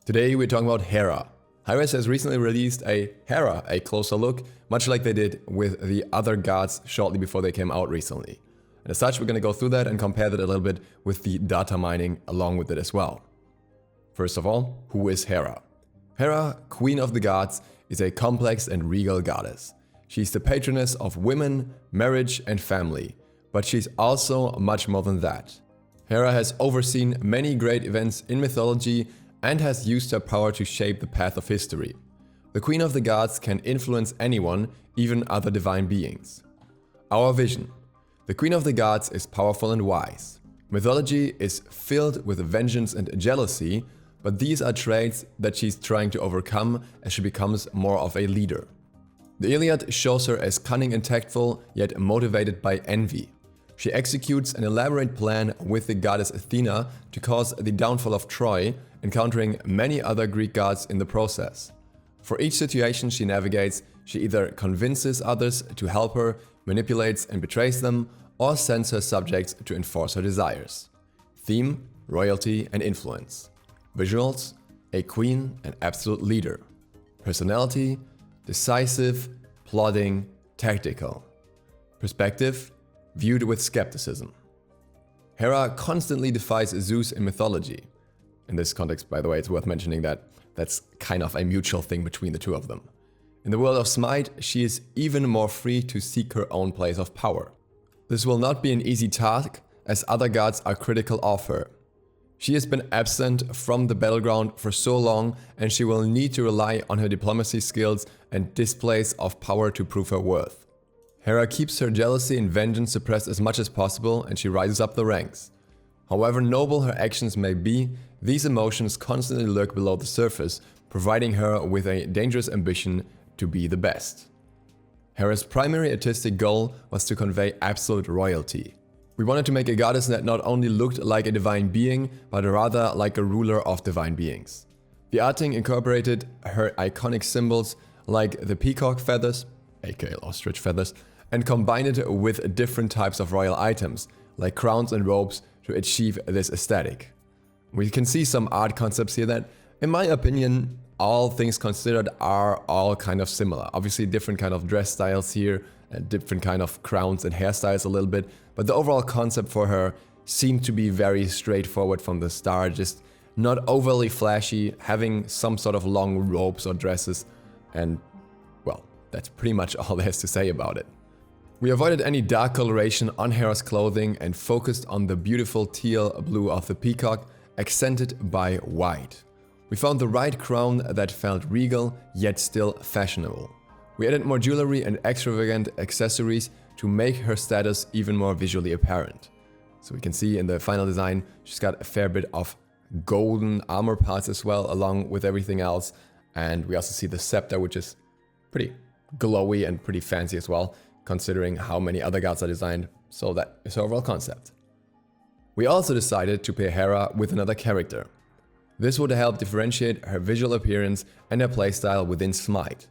Today we're talking about Hera. HiRez has recently released a Hera, a closer look, much like they did with the other gods shortly before they came out recently. And as such, we're going to go through that and compare that a little bit with the data mining along with it as well. First of all, who is Hera? Hera, Queen of the Gods, is a complex and regal goddess. She's the patroness of women, marriage and family, but she's also much more than that. Hera has overseen many great events in mythology and has used her power to shape the path of history. The Queen of the Gods can influence anyone, even other divine beings. Our vision. The Queen of the Gods is powerful and wise. Mythology is filled with vengeance and jealousy, but these are traits that she's trying to overcome as she becomes more of a leader. The Iliad shows her as cunning and tactful, yet motivated by envy. She executes an elaborate plan with the goddess Athena to cause the downfall of Troy, encountering many other Greek gods in the process. For each situation she navigates, she either convinces others to help her, manipulates and betrays them, or sends her subjects to enforce her desires. Theme, royalty and influence. Visuals, a queen and absolute leader. Personality, decisive, plodding, tactical. Perspective, viewed with skepticism. Hera constantly defies Zeus in mythology. In this context, by the way, it's worth mentioning that that's kind of a mutual thing between the two of them. In the world of Smite, she is even more free to seek her own place of power. This will not be an easy task, as other gods are critical of her. She has been absent from the battleground for so long, and she will need to rely on her diplomacy skills and displays of power to prove her worth. Hera keeps her jealousy and vengeance suppressed as much as possible, and she rises up the ranks. However noble her actions may be, these emotions constantly lurk below the surface, providing her with a dangerous ambition to be the best. Hera's primary artistic goal was to convey absolute royalty. We wanted to make a goddess that not only looked like a divine being, but rather like a ruler of divine beings. The arting incorporated her iconic symbols like the peacock feathers, aka ostrich feathers, and combined it with different types of royal items, like crowns and robes, to achieve this aesthetic. We can see some art concepts here that, in my opinion, all things considered, are all kind of similar. Obviously different kind of dress styles here, and different kind of crowns and hairstyles a little bit, but the overall concept for her seemed to be very straightforward from the start, just not overly flashy, having some sort of long robes or dresses, and well, that's pretty much all there is to say about it. We avoided any dark coloration on Hera's clothing and focused on the beautiful teal blue of the peacock, accented by white. We found the right crown that felt regal, yet still fashionable. We added more jewelry and extravagant accessories to make her status even more visually apparent. So we can see in the final design, she's got a fair bit of golden armor parts as well, along with everything else. And we also see the scepter, which is pretty glowy and pretty fancy as well, considering how many other gods are designed. So that is her overall concept. We also decided to pair Hera with another character. This would help differentiate her visual appearance and her playstyle within Smite.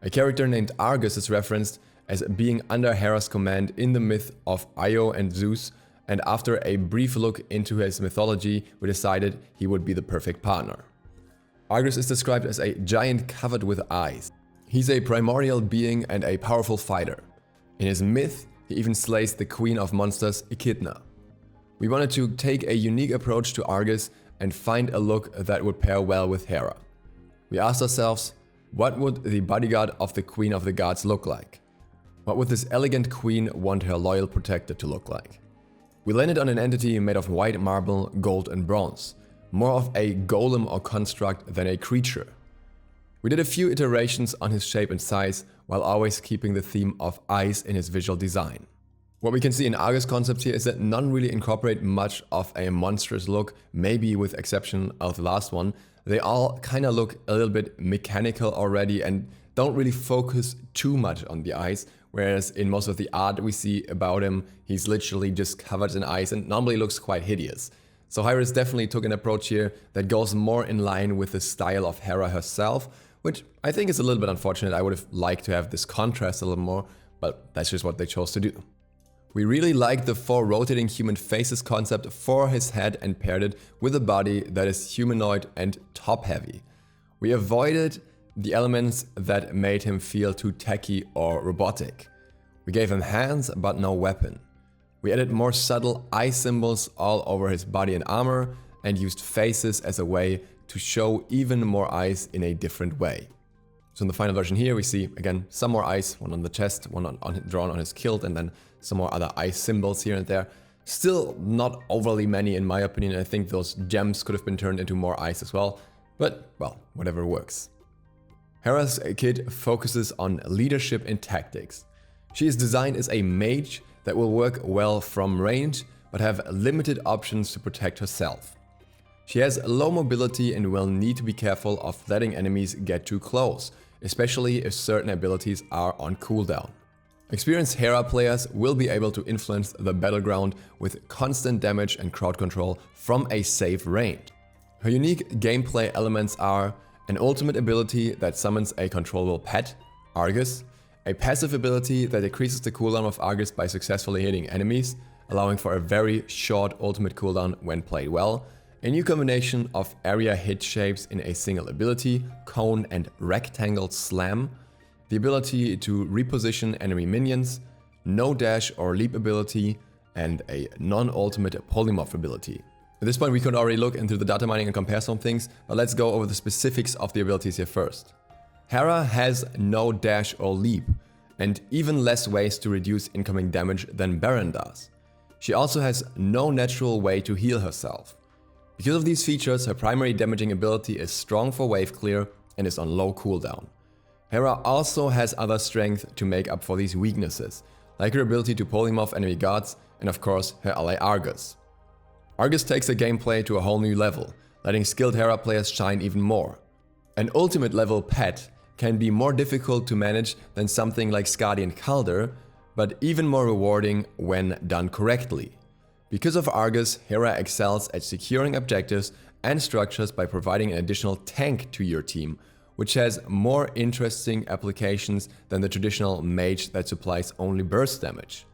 A character named Argus is referenced as being under Hera's command in the myth of Io and Zeus, and after a brief look into his mythology, we decided he would be the perfect partner. Argus is described as a giant covered with eyes. He's a primordial being and a powerful fighter. In his myth, he even slays the queen of monsters, Echidna. We wanted to take a unique approach to Argus and find a look that would pair well with Hera. We asked ourselves, what would the bodyguard of the Queen of the Gods look like? What would this elegant queen want her loyal protector to look like? We landed on an entity made of white marble, gold and bronze, more of a golem or construct than a creature. We did a few iterations on his shape and size, while always keeping the theme of ice in his visual design. What we can see in Argus concept here is that none really incorporate much of a monstrous look, maybe with exception of the last one. They all kind of look a little bit mechanical already and don't really focus too much on the eyes, whereas in most of the art we see about him, he's literally just covered in ice and normally looks quite hideous. So HiRez definitely took an approach here that goes more in line with the style of Hera herself, which I think is a little bit unfortunate. I would have liked to have this contrast a little more, but that's just what they chose to do. We really liked the 4 rotating human faces concept for his head and paired it with a body that is humanoid and top heavy. We avoided the elements that made him feel too techy or robotic. We gave him hands but no weapon. We added more subtle eye symbols all over his body and armor and used faces as a way to show even more eyes in a different way. So in the final version here we see again some more eyes, one on the chest, one drawn on his kilt, and then some more other eye symbols here and there. Still not overly many in my opinion. I think those gems could have been turned into more eyes as well, but well, whatever works. Hera's kit focuses on leadership and tactics. She is designed as a mage that will work well from range, but have limited options to protect herself. She has low mobility and will need to be careful of letting enemies get too close, especially if certain abilities are on cooldown. Experienced Hera players will be able to influence the battleground with constant damage and crowd control from a safe range. Her unique gameplay elements are an ultimate ability that summons a controllable pet, Argus, a passive ability that decreases the cooldown of Argus by successfully hitting enemies, allowing for a very short ultimate cooldown when played well, a new combination of area hit shapes in a single ability, cone and rectangle slam, the ability to reposition enemy minions, no dash or leap ability, and a non-ultimate polymorph ability. At this point we could already look into the data mining and compare some things, but let's go over the specifics of the abilities here first. Hera has no dash or leap, and even less ways to reduce incoming damage than Baron does. She also has no natural way to heal herself. Because of these features, her primary damaging ability is strong for wave clear and is on low cooldown. Hera also has other strength to make up for these weaknesses, like her ability to polymorph enemy guards and of course her ally Argus. Argus takes the gameplay to a whole new level, letting skilled Hera players shine even more. An ultimate level pet can be more difficult to manage than something like Skadi and Calder, but even more rewarding when done correctly. Because of Argus, Hera excels at securing objectives and structures by providing an additional tank to your team, which has more interesting applications than the traditional mage that supplies only burst damage.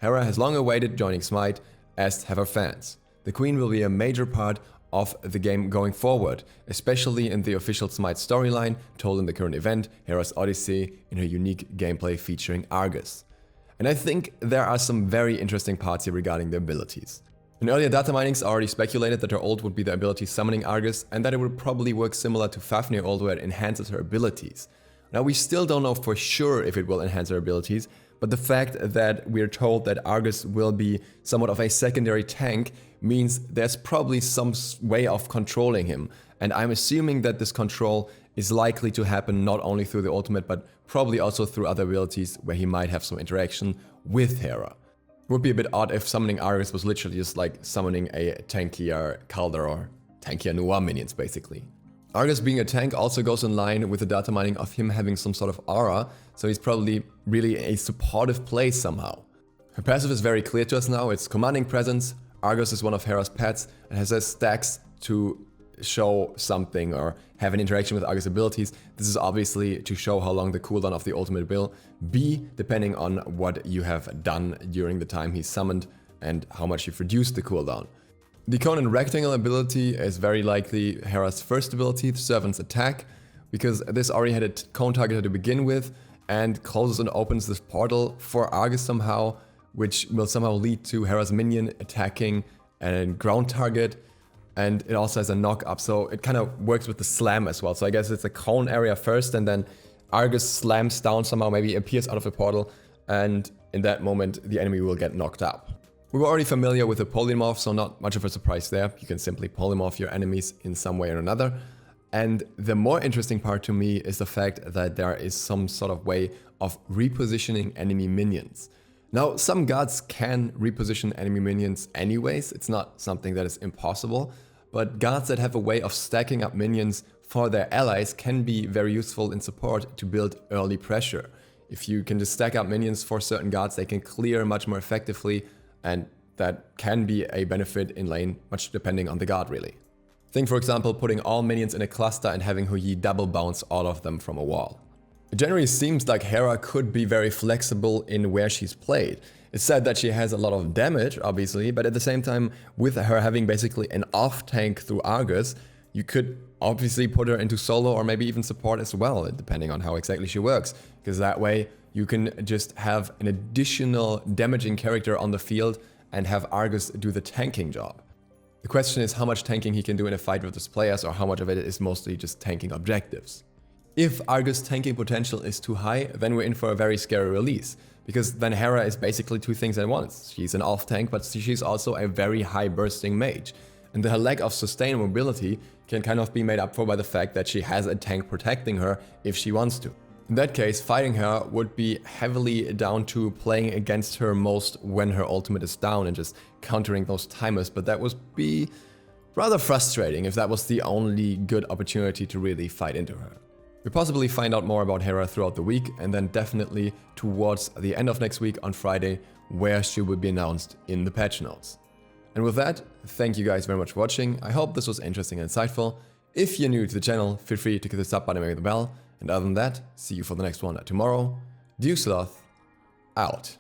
Hera has long awaited joining Smite, as have her fans. The Queen will be a major part of the game going forward, especially in the official Smite storyline told in the current event, Hera's Odyssey, in her unique gameplay featuring Argus. And I think there are some very interesting parts here regarding the abilities. In earlier data minings, I already speculated that her ult would be the ability summoning Argus and that it would probably work similar to Fafnir ult where it enhances her abilities. Now we still don't know for sure if it will enhance her abilities, but the fact that we're told that Argus will be somewhat of a secondary tank means there's probably some way of controlling him, and I'm assuming that this control is likely to happen not only through the ultimate but probably also through other abilities where he might have some interaction with Hera. It would be a bit odd if summoning Argus was literally just like summoning a tankier Calder or tankier Noir minions basically. Argus being a tank also goes in line with the data mining of him having some sort of aura, so he's probably really a supportive play somehow. Her passive is very clear to us now, it's Commanding Presence. Argus is one of Hera's pets and has stacks to show something or have an interaction with Argus abilities. This is obviously to show how long the cooldown of the ultimate will be, depending on what you have done during the time he's summoned and how much you've reduced the cooldown. The cone and rectangle ability is very likely Hera's first ability, the Servant's Attack, because this already had a cone target to begin with and closes and opens this portal for Argus somehow, which will somehow lead to Hera's minion attacking a ground target, and it also has a knock up, so it kind of works with the slam as well. So I guess it's a cone area first and then Argus slams down somehow, maybe appears out of a portal, and in that moment the enemy will get knocked up. We were already familiar with the polymorph, so not much of a surprise there. You can simply polymorph your enemies in some way or another. And the more interesting part to me is the fact that there is some sort of way of repositioning enemy minions. Now, some gods can reposition enemy minions anyways, it's not something that is impossible, but gods that have a way of stacking up minions for their allies can be very useful in support to build early pressure. If you can just stack up minions for certain gods, they can clear much more effectively, and that can be a benefit in lane, much depending on the god really. Think for example putting all minions in a cluster and having Hou Yi double bounce all of them from a wall. It generally seems like Hera could be very flexible in where she's played, It's said that she has a lot of damage, obviously, but at the same time, with her having basically an off tank through Argus, you could obviously put her into solo or maybe even support as well, depending on how exactly she works, because that way you can just have an additional damaging character on the field and have Argus do the tanking job. The question is how much tanking he can do in a fight with his players, or how much of it is mostly just tanking objectives. If Argus' tanking potential is too high, then we're in for a very scary release, because then Hera is basically two things at once. She's an off tank, but she's also a very high bursting mage. And her lack of sustained mobility can kind of be made up for by the fact that she has a tank protecting her if she wants to. In that case, fighting her would be heavily down to playing against her most when her ultimate is down and just countering those timers, but that would be rather frustrating if that was the only good opportunity to really fight into her. We'll possibly find out more about Hera throughout the week, and then definitely towards the end of next week on Friday, where she will be announced in the patch notes. And with that, thank you guys very much for watching. I hope this was interesting and insightful. If you're new to the channel, feel free to click the sub button and ring the bell. And other than that, see you for the next one tomorrow. DukeSloth, out.